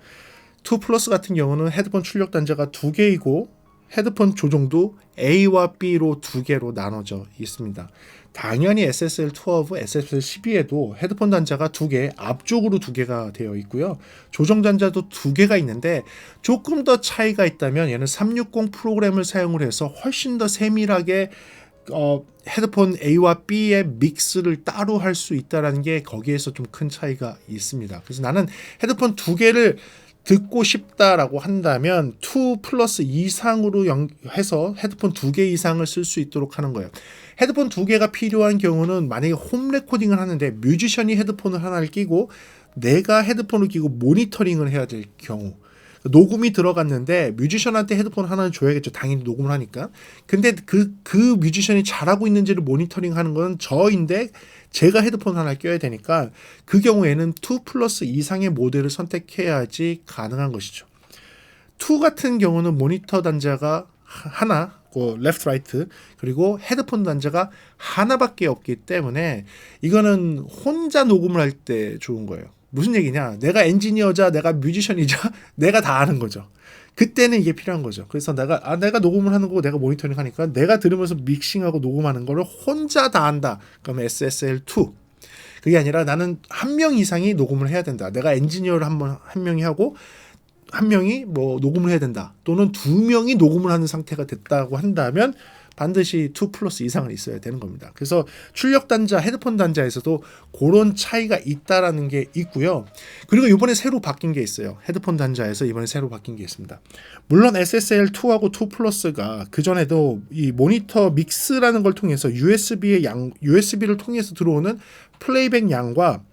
2 플러스 같은 경우는 헤드폰 출력 단자가 2개이고 헤드폰 조종도 A와 B로 2개로 나눠져 있습니다. 당연히 SSL12, SSL12에도 헤드폰 단자가 2개, 앞쪽으로 2개가 되어 있고요. 조정 단자도 2개가 있는데 조금 더 차이가 있다면 얘는 360 프로그램을 사용을 해서 훨씬 더 세밀하게 헤드폰 A와 B의 믹스를 따로 할 수 있다는 게 거기에서 좀 큰 차이가 있습니다. 그래서 나는 헤드폰 2개를 듣고 싶다라고 한다면 2 플러스 이상으로 해서 헤드폰 2개 이상을 쓸 수 있도록 하는 거예요. 헤드폰 2개가 필요한 경우는 만약에 홈 레코딩을 하는데 뮤지션이 헤드폰을 하나를 끼고 내가 헤드폰을 끼고 모니터링을 해야 될 경우, 녹음이 들어갔는데 뮤지션한테 헤드폰 하나는 줘야겠죠. 당연히 녹음을 하니까. 근데 그 뮤지션이 잘하고 있는지를 모니터링하는 건 저인데 제가 헤드폰 하나 껴야 되니까 그 경우에는 2 플러스 이상의 모델을 선택해야지 가능한 것이죠. 2 같은 경우는 모니터 단자가 하나, 레프트 라이트, 그리고 헤드폰 단자가 하나밖에 없기 때문에 이거는 혼자 녹음을 할 때 좋은 거예요. 무슨 얘기냐? 내가 엔지니어자, 내가 뮤지션이자 내가 다 아는 거죠. 그때는 이게 필요한 거죠. 그래서 내가 녹음을 하는 거고 내가 모니터링 하니까 내가 들으면서 믹싱하고 녹음하는 거를 혼자 다 한다. 그러면 SSL2. 그게 아니라 나는 한 명 이상이 녹음을 해야 된다. 내가 엔지니어를 한 명이 하고 한 명이 뭐 녹음을 해야 된다. 또는 2명이 녹음을 하는 상태가 됐다고 한다면 반드시 2 플러스 이상은 있어야 되는 겁니다. 그래서 출력 단자, 헤드폰 단자에서도 그런 차이가 있다라는 게 있고요. 그리고 이번에 새로 바뀐 게 있어요. 헤드폰 단자에서 이번에 새로 바뀐 게 있습니다. 물론 SSL2하고 2 플러스가 그전에도 이 모니터 믹스라는 걸 통해서 USB를 통해서 들어오는 플레이백 양과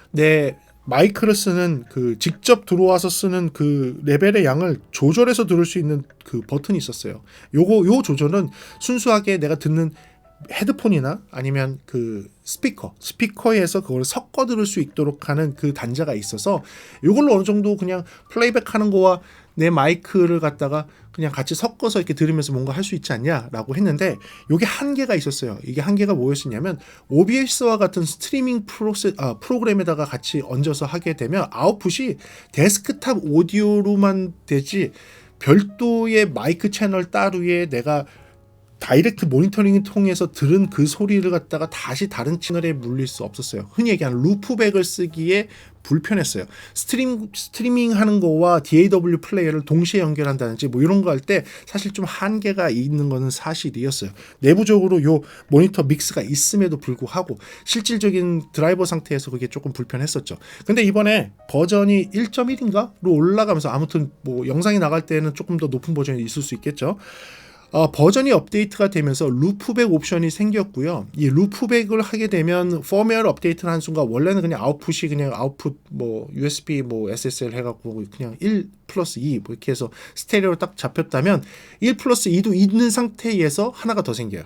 내 마이크를 쓰는 그 직접 들어와서 쓰는 그 레벨의 양을 조절해서 들을 수 있는 그 버튼이 있었어요. 요 조절은 순수하게 내가 듣는 헤드폰이나 아니면 그 스피커에서 그걸 섞어 들을 수 있도록 하는 그 단자가 있어서 이걸로 어느 정도 그냥 플레이백 하는 거와 내 마이크를 갖다가 그냥 같이 섞어서 이렇게 들으면서 뭔가 할 수 있지 않냐라고 했는데 이게 한계가 있었어요. 이게 한계가 뭐였냐면 OBS와 같은 스트리밍 프로그램에다가 같이 얹어서 하게 되면 아웃풋이 데스크탑 오디오로만 되지 별도의 마이크 채널 따로에 내가 다이렉트 모니터링을 통해서 들은 그 소리를 갖다가 다시 다른 채널에 물릴 수 없었어요. 흔히 얘기하는 루프백을 쓰기에 불편했어요. 스트리밍 하는 거와 DAW 플레이어를 동시에 연결한다든지 뭐 이런 거 할 때 사실 좀 한계가 있는 거는 사실이었어요. 내부적으로 요 모니터 믹스가 있음에도 불구하고 실질적인 드라이버 상태에서 그게 조금 불편했었죠. 근데 이번에 버전이 1.1인가로 올라가면서 아무튼 뭐 영상이 나갈 때는 조금 더 높은 버전이 있을 수 있겠죠. 버전이 업데이트가 되면서 루프백 옵션이 생겼고요. 이 루프백을 하게 되면 펌웨어 업데이트를 한 순간 원래는 그냥 아웃풋이 그냥 아웃풋 뭐 USB 뭐 SSL 해갖고 그냥 1 플러스 2 뭐 이렇게 해서 스테레오로 딱 잡혔다면 1 플러스 2도 있는 상태에서 하나가 더 생겨요.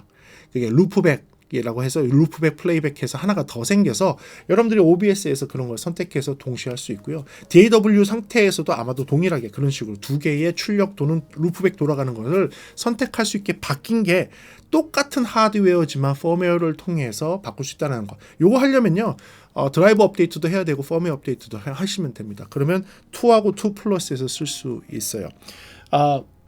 그게 루프백이라고 해서 루프백 플레이백해서 하나가 더 생겨서 여러분들이 OBS에서 그런 걸 선택해서 동시에 할 수 있고요. DAW 상태에서도 아마도 동일하게 그런 식으로 두 개의 출력 또는 루프백 돌아가는 것을 선택할 수 있게 바뀐 게 똑같은 하드웨어지만 펌웨어를 통해서 바꿀 수 있다는 거. 요거 하려면요. 드라이버 업데이트도 해야 되고 펌웨어 업데이트도 하시면 됩니다. 그러면 2하고 2 플러스에서 쓸 수 있어요.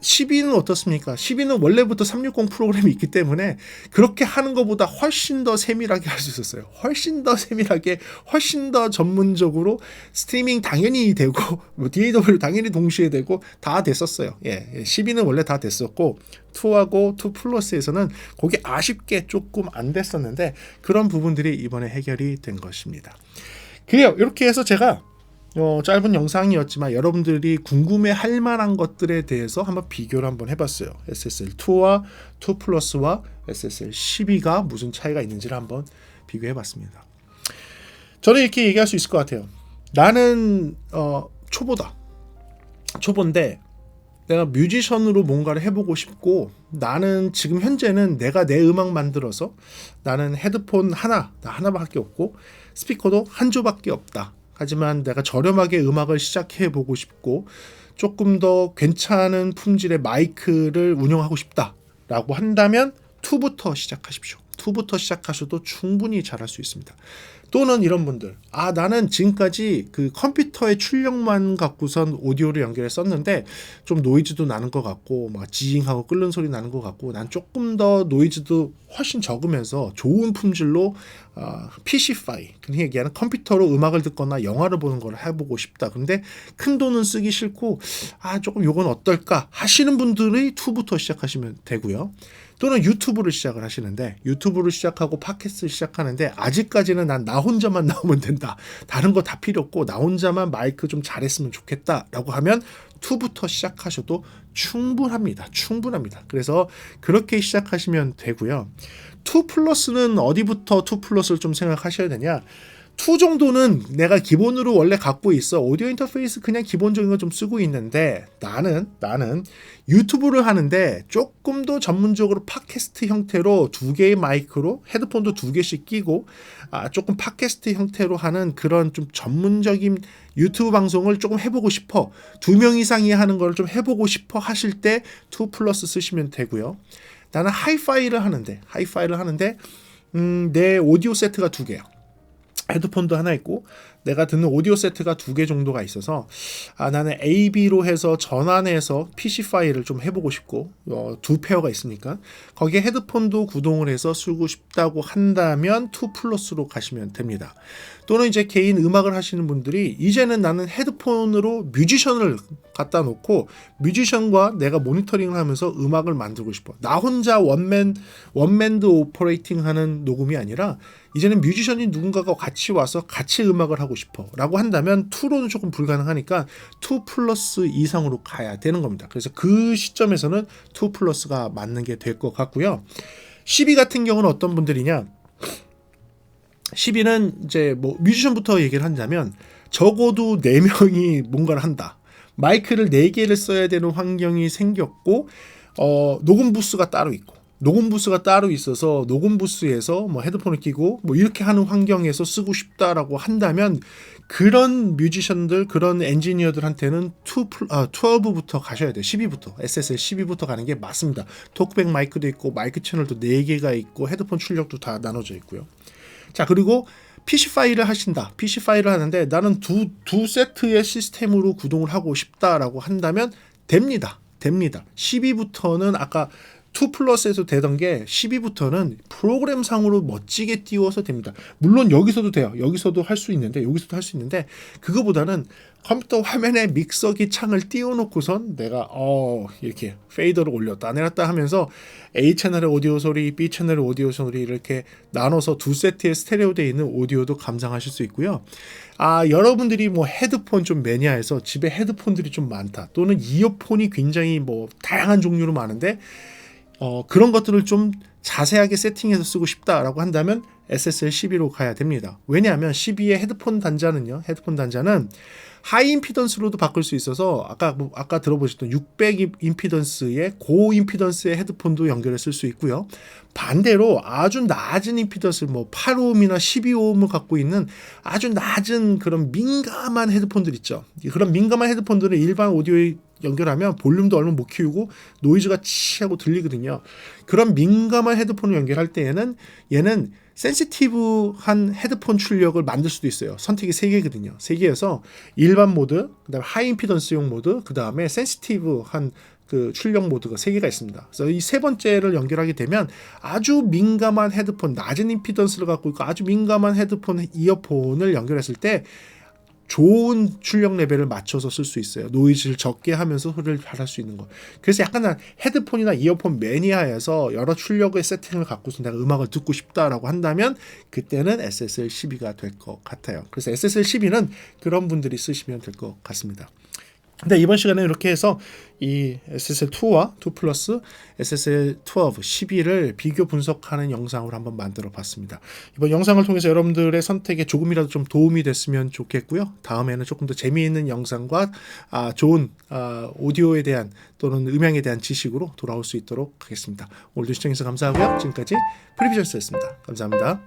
12는 어떻습니까? 12는 원래부터 360 프로그램이 있기 때문에 그렇게 하는 것보다 훨씬 더 세밀하게 할 수 있었어요. 훨씬 더 세밀하게, 훨씬 더 전문적으로 스트리밍 당연히 되고 뭐 DAW 당연히 동시에 되고 다 됐었어요. 12는 원래 다 됐었고 2하고 2 플러스에서는 그게 아쉽게 조금 안 됐었는데 그런 부분들이 이번에 해결이 된 것입니다. 그래요. 이렇게 해서 제가 짧은 영상이었지만 여러분들이 궁금해할 만한 것들에 대해서 한번 비교를 한번 해봤어요. SSL2와 2 플러스와 SSL12가 무슨 차이가 있는지를 한번 비교해봤습니다. 저는 이렇게 얘기할 수 있을 것 같아요. 나는 초보인데 내가 뮤지션으로 뭔가를 해보고 싶고 나는 지금 현재는 내가 내 음악 만들어서 나는 헤드폰 하나밖에 없고 스피커도 한 조밖에 없다. 하지만 내가 저렴하게 음악을 시작해보고 싶고 조금 더 괜찮은 품질의 마이크를 운영하고 싶다라고 한다면 2부터 시작하십시오. 2부터 시작하셔도 충분히 잘할 수 있습니다. 또는 이런 분들, 나는 지금까지 그 컴퓨터의 출력만 갖고선 오디오를 연결했었는데 좀 노이즈도 나는 것 같고 막 지잉하고 끓는 소리 나는 것 같고 난 조금 더 노이즈도 훨씬 적으면서 좋은 품질로 PC파이, 흔히 얘기하는 컴퓨터로 음악을 듣거나 영화를 보는 걸 해보고 싶다. 근데 큰 돈은 쓰기 싫고 조금 요건 어떨까 하시는 분들이 2부터 시작하시면 되고요. 또는 유튜브를 시작을 하시는데 유튜브를 시작하고 팟캐스트를 시작하는데 아직까지는 난 나 혼자만 나오면 된다. 다른 거 다 필요 없고 나 혼자만 마이크 좀 잘했으면 좋겠다라고 하면 2부터 시작하셔도 충분합니다. 그래서 그렇게 시작하시면 되고요. 2 플러스는 어디부터 2 플러스를 좀 생각하셔야 되냐? 2 정도는 내가 기본으로 원래 갖고 있어. 오디오 인터페이스 그냥 기본적인 거 좀 쓰고 있는데 나는 유튜브를 하는데 조금 더 전문적으로 팟캐스트 형태로 2개의 마이크로 헤드폰도 2개씩 끼고 조금 팟캐스트 형태로 하는 그런 좀 전문적인 유튜브 방송을 조금 해보고 싶어. 2명 이상이 하는 걸 좀 해보고 싶어 하실 때 2 플러스 쓰시면 되고요. 나는 하이파이를 하는데 내 오디오 세트가 2개야. 헤드폰도 하나 있고 내가 듣는 오디오 세트가 2개 정도가 있어서 나는 AB로 해서 전환해서 PC 파일을 좀 해보고 싶고 2페어가 있으니까 거기에 헤드폰도 구동을 해서 쓰고 싶다고 한다면 2 플러스로 가시면 됩니다. 또는 이제 개인 음악을 하시는 분들이 이제는 나는 헤드폰으로 뮤지션을 갖다 놓고 뮤지션과 내가 모니터링을 하면서 음악을 만들고 싶어. 나 혼자 원맨드 오퍼레이팅 하는 녹음이 아니라 이제는 뮤지션이 누군가가 같이 와서 같이 음악을 하고 싶어 라고 한다면 2로는 조금 불가능하니까 2 플러스 이상으로 가야 되는 겁니다. 그래서 그 시점에서는 2 플러스가 맞는 게 될 것 같고요. 12 같은 경우는 어떤 분들이냐, 12는 이제 뭐 뮤지션부터 얘기를 한다면 적어도 4명이 뭔가를 한다. 마이크를 4개를 써야 되는 환경이 생겼고 녹음 부스가 따로 있고 녹음 부스가 따로 있어서 녹음 부스에서 뭐 헤드폰을 끼고 뭐 이렇게 하는 환경에서 쓰고 싶다라고 한다면 그런 뮤지션들, 그런 엔지니어들한테는 12부터 가셔야 돼요. 12부터, SSL 12부터 가는 게 맞습니다. 토크백 마이크도 있고 마이크 채널도 4개가 있고 헤드폰 출력도 다 나눠져 있고요. 자, 그리고 PC 파일을 하신다. PC 파일을 하는데 나는 두 세트의 시스템으로 구동을 하고 싶다라고 한다면 됩니다. 12부터는 아까 2 플러스에서 되던 게 12부터는 프로그램상으로 멋지게 띄워서 됩니다. 물론 여기서도 돼요. 여기서도 할 수 있는데 그거보다는 컴퓨터 화면에 믹서기 창을 띄워놓고선 내가 이렇게 페이더를 올렸다 내렸다 하면서 A 채널의 오디오 소리, B 채널의 오디오 소리 이렇게 나눠서 2 세트의 스테레오되어 있는 오디오도 감상하실 수 있고요. 여러분들이 뭐 헤드폰 좀 매니아해서 집에 헤드폰들이 좀 많다, 또는 이어폰이 굉장히 뭐 다양한 종류로 많은데 그런 것들을 좀 자세하게 세팅해서 쓰고 싶다라고 한다면 SSL 12로 가야 됩니다. 왜냐하면 12의 헤드폰 단자는 하이 임피던스로도 바꿀 수 있어서 아까 들어보셨던 600 임피던스의 고 임피던스의 헤드폰도 연결해 쓸 수 있고요. 반대로 아주 낮은 임피던스, 뭐 8ohm이나 12ohm을 갖고 있는 아주 낮은 그런 민감한 헤드폰들 있죠. 그런 민감한 헤드폰들은 일반 오디오에 연결하면 볼륨도 얼마 못 키우고 노이즈가 치하고 들리거든요. 그런 민감한 헤드폰을 연결할 때에는 얘는 센시티브한 헤드폰 출력을 만들 수도 있어요. 선택이 3개거든요. 3개여서 일반 모드, 그다음에 하이 임피던스용 모드, 그다음에 센시티브한 그 출력 모드가 3개가 있습니다. 그래서 이 세 번째를 연결하게 되면 아주 민감한 헤드폰, 낮은 임피던스를 갖고 있고 아주 민감한 헤드폰 이어폰을 연결했을 때 좋은 출력 레벨을 맞춰서 쓸 수 있어요. 노이즈를 적게 하면서 소리를 잘할 수 있는 거. 그래서 약간 헤드폰이나 이어폰 매니아에서 여러 출력의 세팅을 갖고서 내가 음악을 듣고 싶다라고 한다면 그때는 SSL 12가 될 것 같아요. 그래서 SSL 12는 그런 분들이 쓰시면 될 것 같습니다. 근데 이번 시간에 이렇게 해서 이 SSL2와 2 플러스 SSL12 12를 비교 분석하는 영상으로 한번 만들어 봤습니다. 이번 영상을 통해서 여러분들의 선택에 조금이라도 좀 도움이 됐으면 좋겠고요. 다음에는 조금 더 재미있는 영상과 좋은 오디오에 대한 또는 음향에 대한 지식으로 돌아올 수 있도록 하겠습니다. 오늘도 시청해주셔서 감사하고요. 지금까지 프리비전스였습니다. 감사합니다.